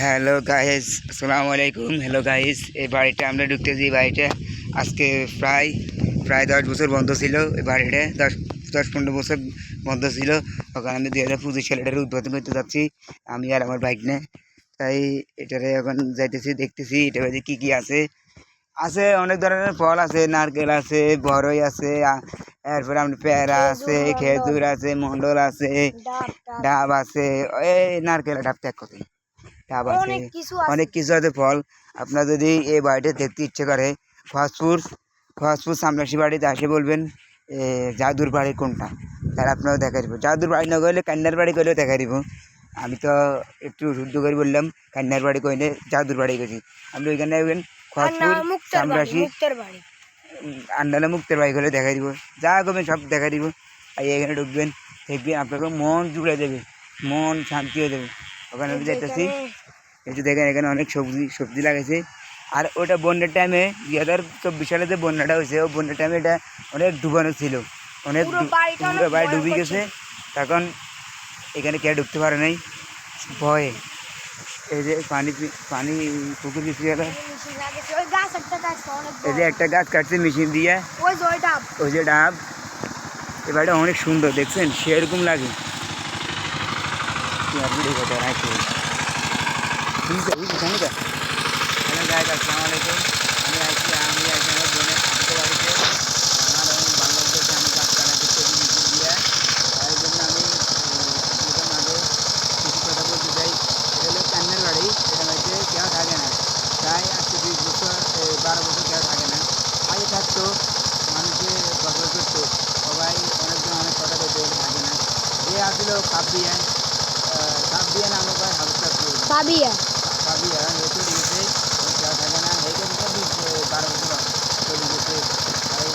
Hello guys, আসসালামু আলাইকুম। Hello guys, এই বাড়িটা আমরা ঢুকতেছি। বাড়িটা আজকে প্রায় প্রায় 10 বছর বন্ধ ছিল। এই বাড়িটা 10-15 বছর বন্ধ ছিল। তখন আমি 2025 সালে এটার উদ্বোধন করতে যাচ্ছি, আমি আর আমার বাইক নিয়ে। তাই এটারে এখন যাইতেছি, দেখতেছি এটার মধ্যে কী কী আছে। আছে অনেক ধরনের ফল আছে, নারকেল আছে, বড়ই আছে, এরপরে আপনার পেয়ারা আছে, খেজুর আছে, মন্ডল আছে, ডাব আছে। এই নারকেল ডাব ত্যাগ করতে ডাব আছে, অনেক কিছু আছে ফল। আপনার যদি এই বাড়িটা দেখতে ইচ্ছে করে, খোয়াজপুর সামলাসি বাড়িতে আসে বলবেন জাদুর বাড়ি কোনটা, তাহলে আপনারও দেখা দিব। জাদুর বাড়ি না গেলে কান্নার বাড়ি গেলেও দেখা দিব। আমি তো একটু শুদ্ধ করে বললাম, কান্নার বাড়ি কইলে জাদুর বাড়ি গেছি। আপনি ওইখানে আসবেন, খোয়াজপুর সামলাসি আন্ডালে মুক্তের বাড়ি গেলে দেখা দিব। যা করবেন সব দেখা দিব। আর এখানে ঢুকবেন, দেখবেন আপনাকে মন জুড়ে দেবে, মন শান্তি হয়ে যাবে। ওখানে আমি যাইতেছি, এই যে দেখেন এখানে অনেক সবজি লাগাইছে। আর ওটা বন্যার টাইমে 2024 সালে যে বন্যাটা হয়েছে, ও বন্যার টাইমে এটা অনেক ডুবানো ছিল, অনেক পুরো বাড়ি ডুবে গেছে। তখন এখানে কে ঢুকতে পারে নাই ভয়ে। এই যে পানি পুকুর পিছিয়ে গেল, এই যে একটা গাছ কাটছে মেশিন দিয়ে, ওই যে ডাব। এই বাড়িটা অনেক সুন্দর, দেখছেন সেরকম লাগে। হ্যালো গাইস, আসসালামু আলাইকুম। আমি আছি আমার বোনের আজকে বাড়িতে। আমার বাংলাদেশে আমি গাছ কাটাতে মেশিন দিয়ে, তাই জন্য আমি আপনাদের মাঝে কিছু কথা বলতে চাই। এটা হলো কান্নার বাড়ি, এটা বাড়িতে কেউ থাকে না। তাই আজকে 12 বছর কেউ থাকে না। আগে থাকতো, মানুষে বসবাস করতো, সবাই অনেকজন অনেক কথা বলতে থাকে না। এ আসলো কাবিয়া নামক পাবিয়া চলে গেছে, কেউ থাকে না। এইখানে 12 বছর চলে গেছে, তাই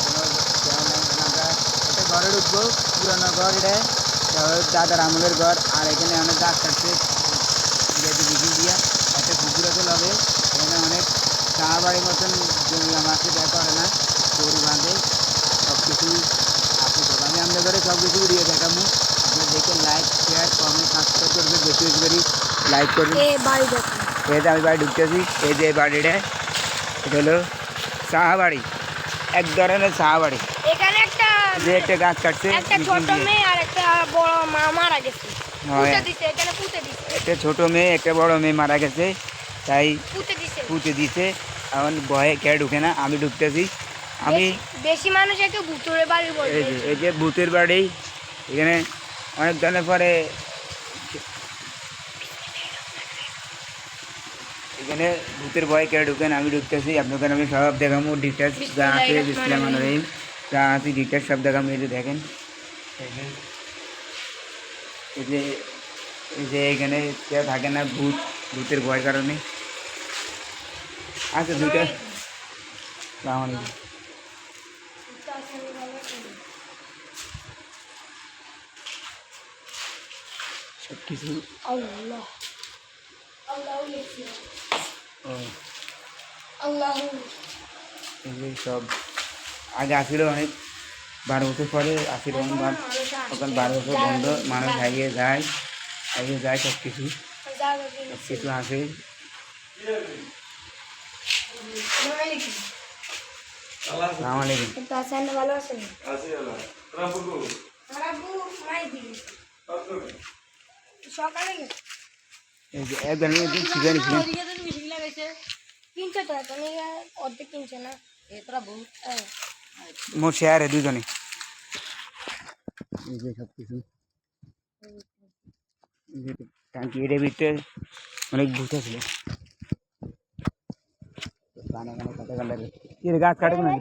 কোনো কেউ নেই। আমরা একটা ঘরে ঢুকবো, পুরানো ঘর, এটা দাদার আমলের ঘর। আর এখানে অনেক গাছ কাটছে যেহেতু বিক্রি দিয়া, একটা পুকুর আছে লবে। এখানে অনেক চা বাড়ির মতন জমি আছে, দেখা করে না, গরু বাঁধে, সব কিছু আছে। সব আমি আমাদের ঘরে সব কিছু দিয়ে দেখাবো। আপনার দেখে লাইক, শেয়ার, কমেন্ট, সাবস্ক্রাইব করবেন, বেশি বেশি করে লাইক করবেন। এই যে আমি বাড়ি ঢুকতেছি, এই যে বাড়িটা, এটা হলো চাহা বাড়ি, এক ধরনের চাহা বাড়ি। এখানে যে একটা গাছ কাটছে, একটা ছোট মেয়ে আর একটা বড় মা মারা গেছে, একটা ছোট মেয়ে একটা বড় মেয়ে মারা গেছে, তাই পুঁতে দিছে। এখন ভয়ে কে ঢুকে না, আমি ঢুকতেছি। আমি বেশি মানুষ একটু ভূতের বাড়ি বলবে। এই যে ভূতের বাড়ি, এখানে অনেক ধরনের পরে এখানে ভূতের ভয় কে ঢুকেন, আমি ঢুকতেছি। আপনাদের আমি সব দেখাবো, ডিটেলস যা আছে, বিসমিল্লাহির যা আছে ডিটেলস সব দেখাবো। এই যে দেখেন, এই যে এখানে কেউ থাকে না, ভূতের ভয়ের কারণে। আচ্ছা, দুইটা আসসালামু আলাইকুম। সব কিছু সব আগে আসছিল অনেক, 12 বছর পরে আসছিল তখন 12 বছর বন্ধ, মানুষ হারিয়ে যায় সব কিছু আছে। আসসালামু আলাইকুম। ভালো আছেন? সকালে এই যে একদম সিগারি কিনছে তো এখন অর্ধেক কিনছে না, মোট শেয়ারে দুজনে। এই যে সব কিছু টাঙ্কি, এর ভিতরে অনেক ভূত ছিল। গাছ কাটে না,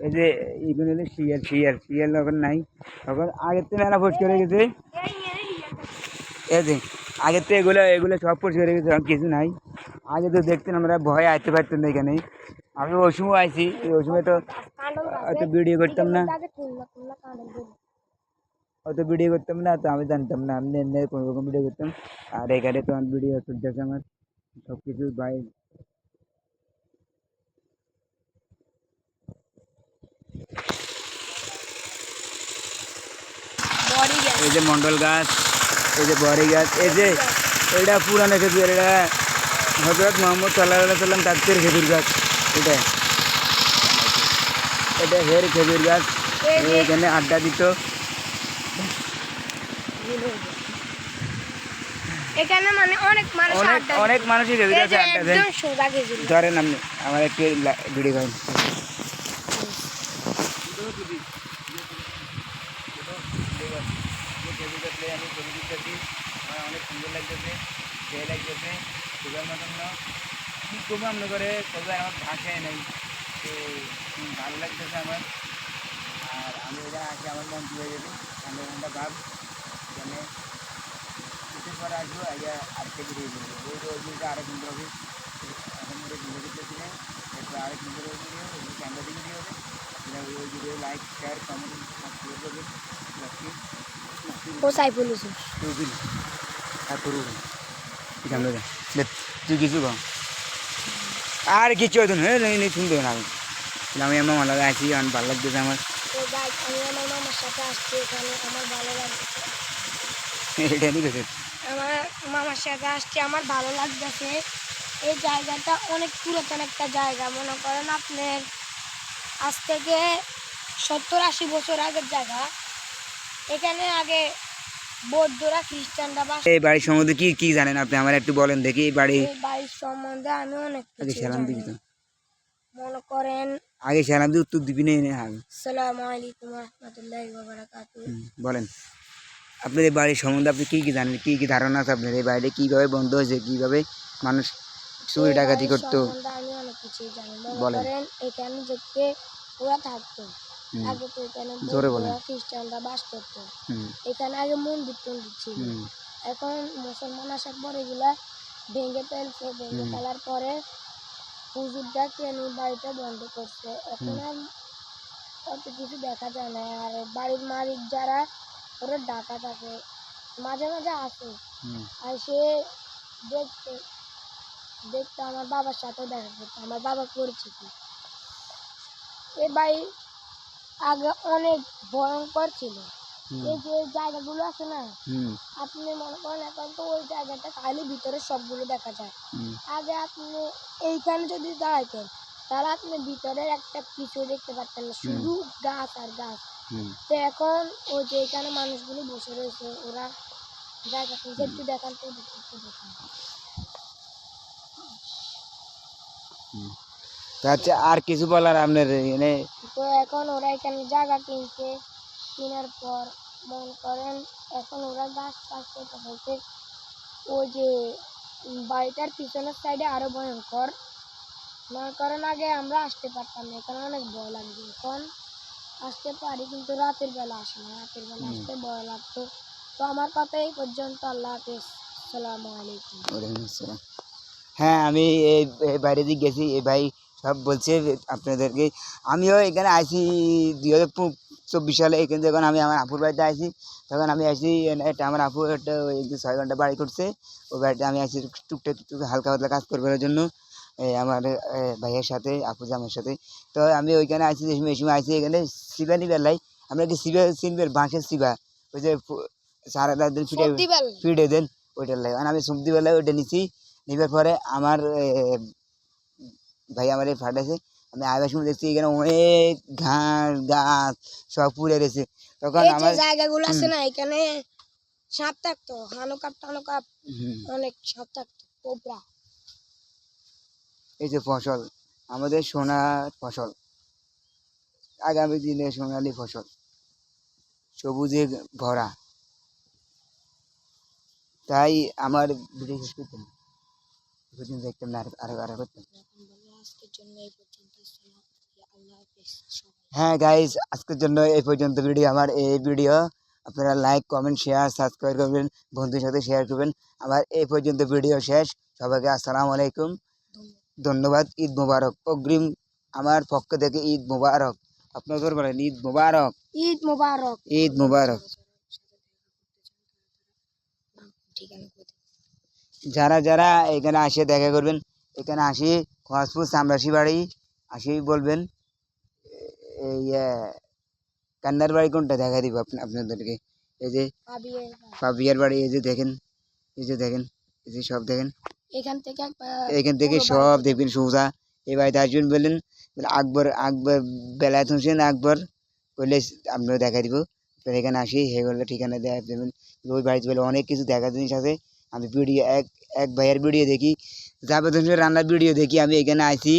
এই যে এইগুলো হলো শিয়াল যখন নাই, তখন আগের থেকে মেলা পরিষ্কার হয়ে গেছে। এই যে আগের থেকে এগুলো সব পরিষ্কার হয়ে গেছে, কিছু নাই। আগে তো দেখতেন আমরা ভয়ে আসতে পারতাম না এখানে। আমি ওই সময় আইছি, ওই সময় তো অত ভিডিও করতাম না, তো আমি জানতাম না, আমি কোনো রকম ভিডিও করতাম। আর এখানে তো ভিডিও চলতেছে আমার সব কিছু ভাই। এই যে মন্ডল গাছ, এই যে বড়ি গাছ, এই যে এটা পুরানো খেজুর, এটা হজরত মোহাম্মদ সাল্লাল্লাহু আলাইহি সাল্লাম তাদের খেজুর গাছ। এটা এটা হের খেজুর গাছ। এই যে এখানে আড্ডা দিত। এখানে মানে অনেক মানুষ অনেক আড্ডা অনেক দিত। মানুষই খেজুর এই গাছে যে আড্ডা দেয়। একদম সোজা খেজুর গাছ। ধরেন আপনি আমার একটু ভিডিও করেন। অনেক সুন্দর লাগতেছে, সে লাগতেছে সুগার মতন না কি করবো আমরা করে তবে আমার ভাষায় নেই। তো ভালো লাগতেছে আমার। আর আমি এটা আসে আমার মন হয়ে যাবে ঠান্ডা ঠান্ডা ভাব। এখানে কিছুদিন পরে আসবো আইয়া আরেকটা ভিডিও করবো, ওই রোজটা আরেক সুন্দর হবে। এখন ওটা ভিডিও করতেছি না, এরপর আরেক সুন্দর ভিডিও ওই ক্যামেরা দিয়ে ভিডিও হবে। আপনারা ওই video like share comment subscribe করবেন। ও সাইফুল ইসলাম। তুই কিছু কম আর কিছু হতো না, শুনতে না আমি আমি আমার ভালো আছি, আমার ভালো লাগতেছে আমার। তো গাইস আমি আমার মামার সাথে আসছি এখানে, আমার ভালো লাগতেছে। এটা নিয়ে গেছে আমার মামার সাথে আসছি, আমার ভালো লাগতেছে। এই জায়গাটা অনেক পুরাতন একটা জায়গা, মনে করেন আপনার আজ থেকে 70-80 বছর আগের জায়গা। এখানে আগে বৌদ্ধরা খ্রিস্টানরা বাস। এই বাড়ির সম্বন্ধে কি কি জানেন আপনি আমার একটু বলেন দেখি। এই বাড়ি এই বাড়ির সম্বন্ধে আমি অনেক আগে কিছু সালাম জানি। দিবি তো, মনে করেন আগে সালাম দিয়ে উত্তর দিবি না আগে আসসালামু আলাইকুম ওয়া রাহমাতুল্লাহি ওয়া বারাকাতুহু। বলেন আপনার এই বাড়ির সম্বন্ধে আপনি কি কি জানেন, কি কি ধারণা আছে আপনার? এই বাড়িটা কীভাবে বন্ধ হয়েছে, কীভাবে মানুষ চুরি ডাকাতি করতো আমি অনেক কিছুই জানি। মনে বলেন। করেন এখানে যেতে ওরা থাকতো, আগে তো এখানে জোরে বলেন। বৌদ্ধরা খ্রিস্টানরা বাস করতো। হুম এখানে আগে মন্দির টন্দির ছিল। হুম এখন মুসলমান আসার পর এগুলা ভেঙে ফেলছে, ভেঙে ফেলার পরে হুজুররা কেন বাড়িটা বন্ধ করছে। এখন আর অত কিছু দেখা যায় না। আর বাড়ির মালিক যারা ওরা ডাকা থাকে, মাঝে মাঝে আসে, হুম আর সে দেখতে দেখতে আমার বাবার সাথেও দেখা করতো, আমার বাবা পরিচিত। এ বাড়ি আগে অনেক ভয়ঙ্কর ছিল। এই যে জায়গাগুলো আছে না, হুম আপনি মনে করেন এখন তো ওই জায়গাটা খালি ভিতরে সবগুলো দেখা যায়। হুম আগে আপনি এইখানে যদি দাঁড়াইতেন তাহলে আপনি ভিতরের একটা কিছু দেখতে পারতেন না, শুধু গাছ আর গাছ। হুম তো এখন ওই যে এখানে মানুষগুলো বসে রয়েছে, ওরা জায়গা কিনছে, একটু দেখান তো একটু দেখান। হুম। তো আচ্ছা আর কিছু বলার আপনার এনে? তো এখন ওরা এখানে জায়গা কিনছে, কেনার পর মনে করেন এখন ওরা গাছ চাষ করতে হয়েছে। ওই যে বাড়িটার পিছনের সাইডে আরো ভয়ঙ্কর। মনে করেন আগে আমরা আসতে পারতাম না, এখানে অনেক ভয় লাগছে। এখন আসতে পারি কিন্তু রাতের বেলা আসে না, রাতের বেলা আসতে ভয় লাগতো। তো আমার কথা এই পর্যন্ত। আল্লাহ হাফেজ, আসসালামু আলাইকুম। ওয়ালাইকুম আসসালাম। হ্যাঁ আমি এই এই বাইরে দিয়ে গেছি, এই ভাই সব বলছে আপনাদেরকে। আমিও এখানে আসি 2024 সালে। এখানে যখন আমি আমার আপুর বাড়িতে আসি তখন আমি আসি একটা আমার আপু একটা ওই 6 ঘন্টা বাড়ি করছে, ওই বাড়িতে আমি আসি টুকটাক হালকা পাতলা কাজ করবার জন্য আমার ভাইয়ের সাথে আপু জামের সাথে। তো আমি ওইখানে আসি, যে সময় আসি এখানে সিবা নিবার লাই। আমরা কি সিবা চিনবেন? বাঁশের সিবা, ওই যে সারা রাত দিন সর্দি বেলা ফিটে দেন, ওইটার লাই। আমি সবজি বেলায় ওইটা নিছি। নিবার পরে আমার ভাই আমার ফাটাইছে। আমি আবার সময় দেখছি এখানে অনেক ঘাস গাছ সব পুড়ে গেছে। তখন এই যে আমার জায়গাগুলো আছে না, এখানে সাপ থাকতো, হানুকাপ টানুকাপ, অনেক সাপ থাকতো, কোবরা। এই যে ফসল, আমাদের সোনার ফসল, আগামী দিনে সোনালী ফসল, সবুজে ভরা। তাই আমার ভিডিও শেষ করতাম, দেখতাম না, আরো আরো করতাম। আজকের জন্য এই পর্যন্ত। আল্লাহ হাফেজ সবাই। হ্যাঁ গাইজ, আজকের জন্য এই পর্যন্ত ভিডিও। আমার এই ভিডিও আপনারা লাইক কমেন্ট শেয়ার সাবস্ক্রাইব করবেন, বন্ধুদের সাথে শেয়ার করবেন। আমার এই পর্যন্ত ভিডিও শেষ। সবাইকে আসসালামু আলাইকুম, ধন্যবাদ। ঈদ মোবারক অগ্রিম আমার পক্ষ থেকে, ঈদ মোবারক। আপনাদের বলেন ঈদ মোবারক, ঈদ মোবারক, ঈদ মোবারক। যারা যারা এখানে আসে দেখা করবেন, এখানে আসি খোয়াজপুর সামরাশি বাড়ি আসি বলবেন। এই কান্নার বাড়ি কোনটা দেখা দিব আপনাদেরকে। এই যে পাবিয়ার বাড়ি, এই যে দেখেন, এই যে দেখেন। এই যে সব দেখেন, এখান থেকে এখান থেকে পুরো সব বাড়ি দেখবেন সোজা। এই বাড়িতে আসবেন বললেন বলে আকবর আকবর বেলায়েত হোসেন আকবর বললে আপনাকে দেখা দিব। আপনার এখানে আসি হয়ে গেলে ঠিকানা দেওয়া দেবেন। ওই বাড়িতে বলে অনেক কিছু দেখার জিনিস আছে। আমি ভিডিও এক ভাইয়ের ভিডিও দেখি, জাভেদ হোসেনের রান্নার ভিডিও দেখি, আমি এখানে আসি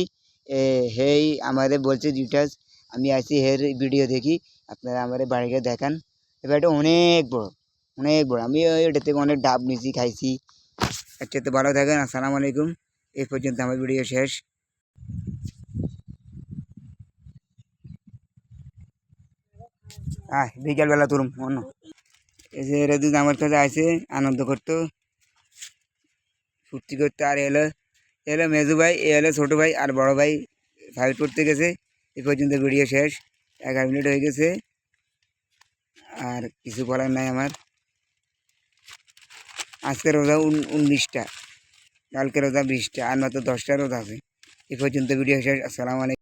হেই আমাদের বলছে ডিটেলস, আমি আসি হের ভিডিও দেখি, আপনারা আমার বাড়িকে দেখান। এই বাড়িটা অনেক বড়, অনেক বড়। আমি ওইটা থেকে অনেক ডাব নিয়েছি, খাইছি। আচ্ছা, তো ভালো থাকেন, আসসালামু আলাইকুম। এই পর্যন্ত আমার ভিডিও শেষ। বিকালবেলা তোর মন এই যে এরা দুধ আমার কাছে আসে আনন্দ করতো, ফুর্তি করতে। আর এলো এলো মেজু ভাই, এ হলো ছোটো ভাই, আর বড় ভাই ফাইট করতে গেছে। এই পর্যন্ত ভিডিও শেষ, 11 মিনিট হয়ে গেছে। আর কিছু বলার নাই আমার। আজকে রোজা 19টা, কালকে রোজা 20টা, আর মাত্র 10টা রোজা আছে। এই পর্যন্ত ভিডিও শেষ। আসসালামু আলাইকুম।